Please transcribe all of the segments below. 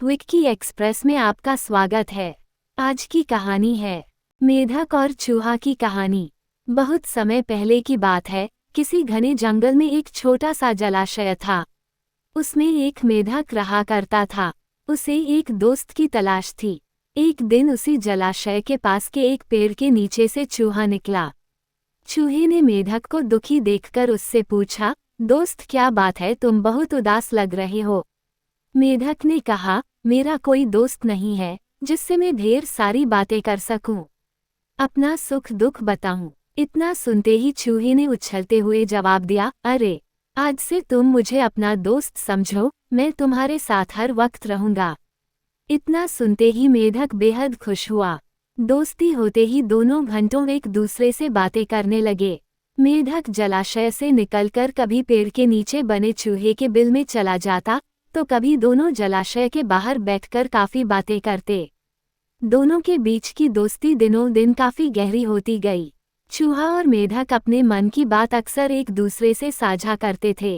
Vicky express में आपका स्वागत है। आज की कहानी है मेढक और चूहा की कहानी। बहुत समय पहले की बात है, किसी घने जंगल में एक छोटा सा जलाशय था। उसमें एक मेढक रहा करता था। उसे एक दोस्त की तलाश थी। एक दिन उसी जलाशय के पास के एक पेड़ के नीचे से चूहा निकला। चूहे ने मेढक को दुखी देखकर उससे पूछा, दोस्त क्या बात है, तुम बहुत उदास लग रहे हो। मेढक ने कहा, मेरा कोई दोस्त नहीं है जिससे मैं ढेर सारी बातें कर सकूं, अपना सुख दुख बताऊं। इतना सुनते ही चूहे ने उछलते हुए जवाब दिया, अरे आज से तुम मुझे अपना दोस्त समझो, मैं तुम्हारे साथ हर वक्त रहूंगा। इतना सुनते ही मेढक बेहद खुश हुआ। दोस्ती होते ही दोनों घंटों एक दूसरे से बातें करने लगे। मेढक जलाशय से निकलकर कभी पेड़ के नीचे बने चूहे के बिल में चला जाता, तो कभी दोनों जलाशय के बाहर बैठकर काफी बातें करते। दोनों के बीच की दोस्ती दिनों दिन काफी गहरी होती गई। चूहा और मेढक अपने मन की बात अक्सर एक दूसरे से साझा करते थे।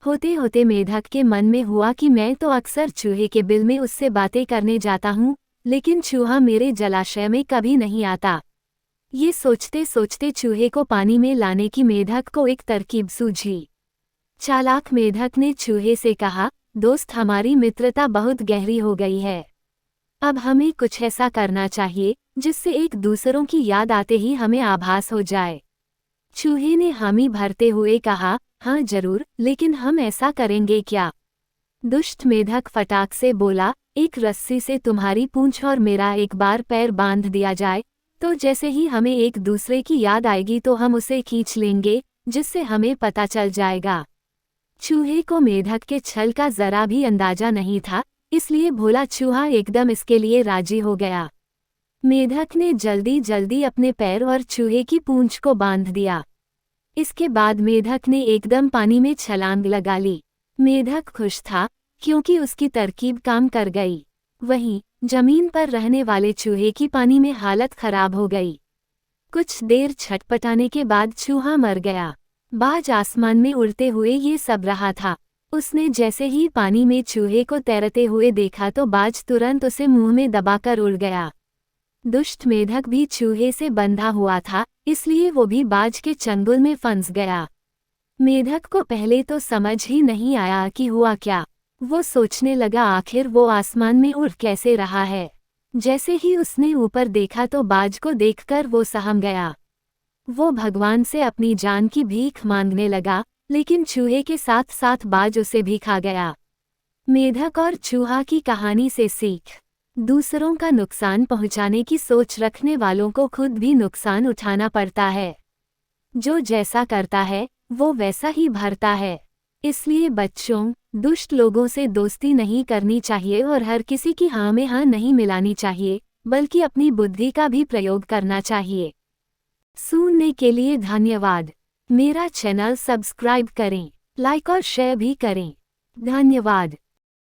होते होते मेढक के मन में हुआ कि मैं तो अक्सर चूहे के बिल में उससे बातें करने जाता हूँ, लेकिन चूहा मेरे जलाशय में कभी नहीं आता। ये सोचते सोचते चूहे को पानी में लाने की मेढक को एक तरकीब सूझी। चालाक मेढक ने चूहे से कहा, दोस्त हमारी मित्रता बहुत गहरी हो गई है। अब हमें कुछ ऐसा करना चाहिए जिससे एक दूसरों की याद आते ही हमें आभास हो जाए। चूहे ने हामी भरते हुए कहा, हाँ जरूर, लेकिन हम ऐसा करेंगे क्या? दुष्ट मेढक फटाक से बोला, एक रस्सी से तुम्हारी पूंछ और मेरा एक बार पैर बांध दिया जाए, तो जैसे ही हमें एक दूसरे की याद आएगी तो हम उसे खींच लेंगे, जिससे हमें पता चल जाएगा। चूहे को मेढक के छल का जरा भी अंदाजा नहीं था, इसलिए भोला चूहा एकदम इसके लिए राजी हो गया। मेढक ने जल्दी जल्दी अपने पैर और चूहे की पूंछ को बांध दिया। इसके बाद मेढक ने एकदम पानी में छलांग लगा ली। मेढक खुश था क्योंकि उसकी तरकीब काम कर गई। वहीं जमीन पर रहने वाले चूहे की पानी में हालत खराब हो गई। कुछ देर छटपटाने के बाद चूहा मर गया। बाज आसमान में उड़ते हुए ये सब रहा था। उसने जैसे ही पानी में चूहे को तैरते हुए देखा तो बाज तुरंत उसे मुंह में दबाकर उड़ गया। दुष्ट मेढक भी चूहे से बंधा हुआ था, इसलिए वो भी बाज के चंगुल में फंस गया। मेढक को पहले तो समझ ही नहीं आया कि हुआ क्या। वो सोचने लगा आखिर वो आसमान में उड़ कैसे रहा है। जैसे ही उसने ऊपर देखा तो बाज को देखकर वो सहम गया। वो भगवान से अपनी जान की भीख मांगने लगा, लेकिन चूहे के साथ साथ बाज उसे भी खा गया। मेढक और चूहा की कहानी से सीख, दूसरों का नुकसान पहुंचाने की सोच रखने वालों को खुद भी नुकसान उठाना पड़ता है। जो जैसा करता है वो वैसा ही भरता है। इसलिए बच्चों, दुष्ट लोगों से दोस्ती नहीं करनी चाहिए और हर किसी की हाँ में हाँ नहीं मिलानी चाहिए, बल्कि अपनी बुद्धि का भी प्रयोग करना चाहिए। सुनने के लिए धन्यवाद। मेरा चैनल सब्सक्राइब करें, लाइक और शेयर भी करें। धन्यवाद।